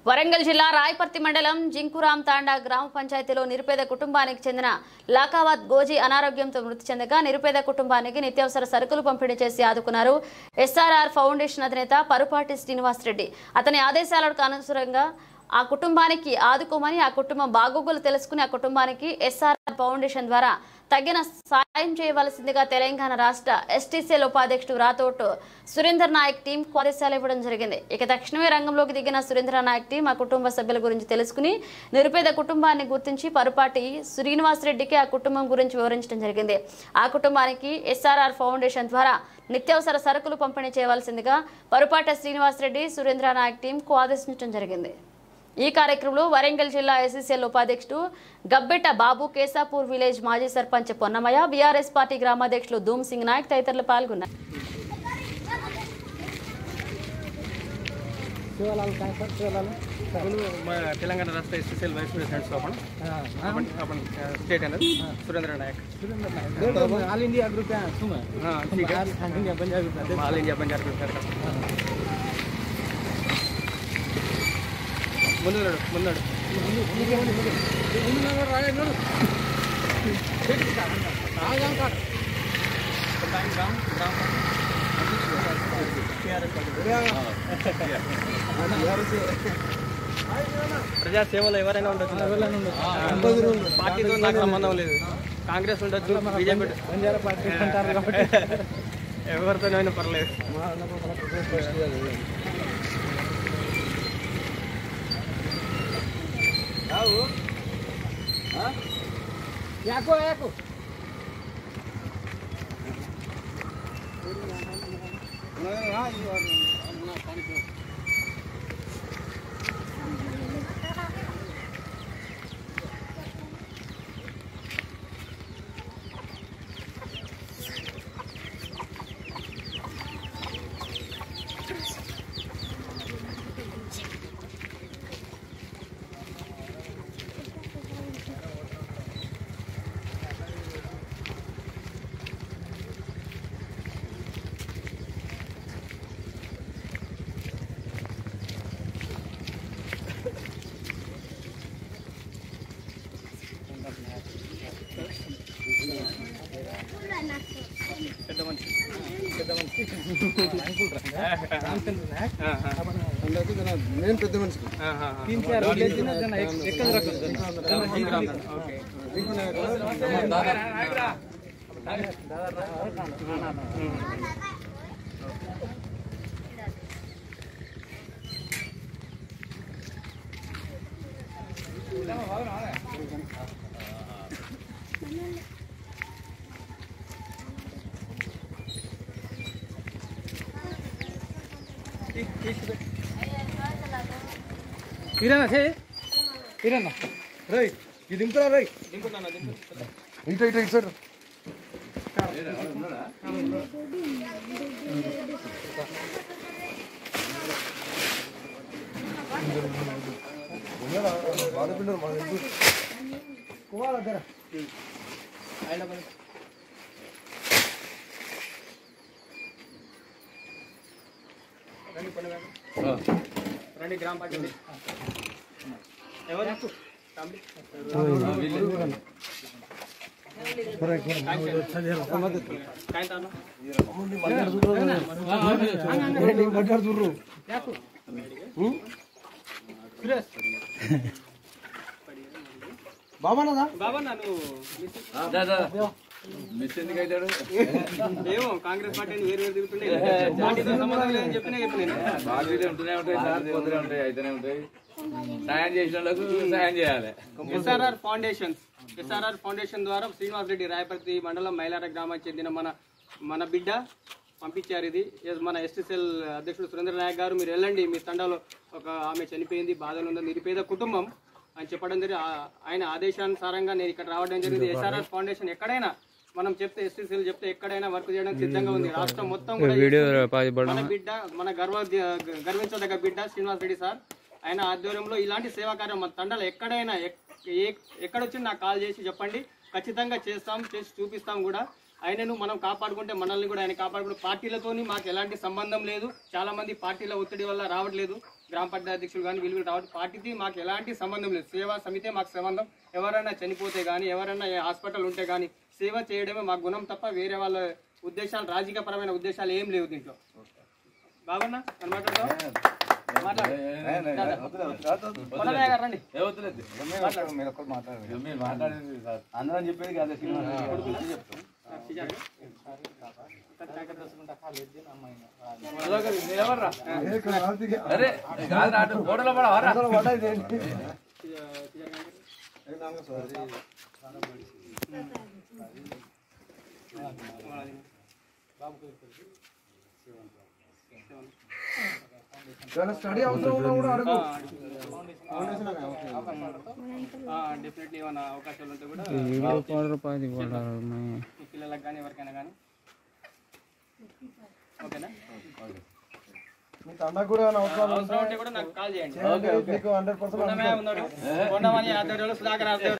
వరంగల్ జిల్లా రాయపర్తి మండలం జింకురాం తాండా గ్రామ పంచాయతీలో నిరుపేద కుటుంబానికి చెందిన లాకావత్ గోజీ అనారోగ్యంతో మృతి చెందగా నిరుపేద కుటుంబానికి నిత్యావసర సరుకులు పంపిణీ చేసి ఆదుకున్నారు. ఎస్ఆర్ఆర్ ఫౌండేషన్ అధినేత పరుపాటి శ్రీనివాస్ రెడ్డి అతని ఆదేశాలకు అనుసారంగా ఆ కుటుంబానికి ఆదుకోమని, ఆ కుటుంబం బాగోగులు తెలుసుకుని ఆ కుటుంబానికి ఎస్ఆర్ఆర్ ఫౌండేషన్ ద్వారా తగిన సాయం చేయవలసిందిగా తెలంగాణ రాష్ట్ర ఎస్టీసీఎల్ ఉపాధ్యక్షుడు రాథోడ్ సురేందర్ నాయక్ టీం ఆదేశాలు ఇవ్వడం జరిగింది. ఇక తక్షణమే రంగంలోకి దిగిన సురేంద్ర నాయక్ టీం ఆ కుటుంబ సభ్యుల గురించి తెలుసుకుని నిరుపేద కుటుంబాన్ని గుర్తించి పరుపాటి శ్రీనివాస్ రెడ్డికి ఆ కుటుంబం గురించి వివరించడం జరిగింది. ఆ కుటుంబానికి ఎస్ఆర్ఆర్ ఫౌండేషన్ ద్వారా నిత్యావసర సరుకులు పంపిణీ చేయవలసిందిగా పరుపాటి శ్రీనివాస్ రెడ్డి సురేంద్ర నాయక్ టీం ఆదేశించడం జరిగింది. ఈ కార్యక్రమంలో వరంగల్ జిల్లా ఎస్సీసీఎల్ ఉపాధ్యక్షుడు గబ్బెట్ట బాబు, కేసాపూర్ విలేజ్ మాజీ సర్పంచ్ పొన్నమయ్య, బీఆర్ఎస్ పార్టీ గ్రామాధ్యక్షులు ధూమ్ సింగ్ నాయక్ తదితరులు పాల్గొన్నారు. తెలంగాణ రాష్ట్ర ఎస్సీసీఎల్ వైస్ ప్రెసిడెంట్ स्टेट है सुरेंद्र नायक ऑल इंडिया ग्रुप है हाँ ठीक है ऑल इंडिया पंजाब ग्रुप मुन्नाडु मुन्नाडु ప్రజా సేవలో ఎవరైనా ఉండొచ్చు, పార్టీతో నాకు సంబంధం లేదు. కాంగ్రెస్ ఉండొచ్చు, బీజేపీ ఎవరితోనైనా పర్లేదు. నేను పెద్ద మనిషి కిరణ్ కిరణ్ రై ఇది దింపురా రై దింపుతాను ఇటు ఇటు ఇటు సార్ బాధపిండారు మన కోవాల దగ్గర రండి గ్రామ పంచాయతీ ఎవరు ఏమో కాంగ్రెస్ పార్టీని వేరు వేరు తిరుగుతుండే సంబంధం లేదని చెప్పినా సాయం చేసిన వాళ్ళకు సాయం చేయాలి. ఎస్ఆర్ఆర్ ఫౌండేషన్ ద్వారా శ్రీనివాస్ రెడ్డి రాయపర్తి మండలం మైలార గ్రామానికి చెందిన మన బిడ్డ పంపించారు. ఇది మన ఎస్టీసీఎల్ అధ్యక్షుడు సురేంద్ర నాయక్ గారు మీరు వెళ్ళండి, మీ తండాలో ఒక ఆమె చనిపోయింది, బాధలు ఉంది, నిరుపేద కుటుంబం అని చెప్పడం జరిగింది. ఆయన ఆదేశానుసారంగా నేను ఇక్కడ రావడం జరిగింది. ఎస్ఆర్ఆర్ ఫౌండేషన్ ఎక్కడైనా మనం చెప్తే ఎస్టీసీఎల్ చెప్తే ఎక్కడైనా వర్క్ చేయడానికి సిద్ధంగా ఉంది. రాష్ట్రం మొత్తం మన బిడ్డ, మన గర్వించదగ్గ బిడ్డ శ్రీనివాస్ రెడ్డి సార్, ఆయన ఆధ్వర్యంలో ఇలాంటి సేవా కార్యం మన తండాలో ఎక్కడైనా ఎక్కడొచ్చి నాకు కాల్ చేసి చెప్పండి, ఖచ్చితంగా చేస్తాం, చేసి చూపిస్తాం కూడా. ఆయనను మనం కాపాడుకుంటే మనల్ని కూడా ఆయన కాపాడుకుంటే పార్టీలతోని మాకు ఎలాంటి సంబంధం లేదు. చాలా మంది పార్టీల ఒత్తిడి వల్ల రావట్లేదు. గ్రామ పంచాయతీ అధ్యక్షులు కానీ వీళ్ళు రావడం పార్టీకి మాకు ఎలాంటి సంబంధం లేదు. సేవా సమితే మాకు సంబంధం. ఎవరైనా చనిపోతే కానీ ఎవరైనా హాస్పిటల్ ఉంటే కానీ సేవ చేయడమే మా గుణం తప్ప వేరే వాళ్ళ ఉద్దేశాలు రాజకీయపరమైన ఉద్దేశాలు ఏం లేవు దీంట్లో. బాగున్నా అని మాట్లాడతాం. అందరం చెప్పేది కాదు. అరే ఫోటోలో పడవరా స్టడీ అవసరం ఉన్నా కూడా అడుగు. డెఫినెట్లీ ఏమైనా అవకాశాలు ఉంటే కూడా పిల్లలకు కానీ ఎవరికైనా కానీ ఓకేనా. మీకు అన్నకు కూడా అవసరం ఉంటే కూడా నాకు కాల్ చేయండి. మీకు 100% ఉన్నాడు. కొండమని ఆధ్వర్యంలో సుధాకర్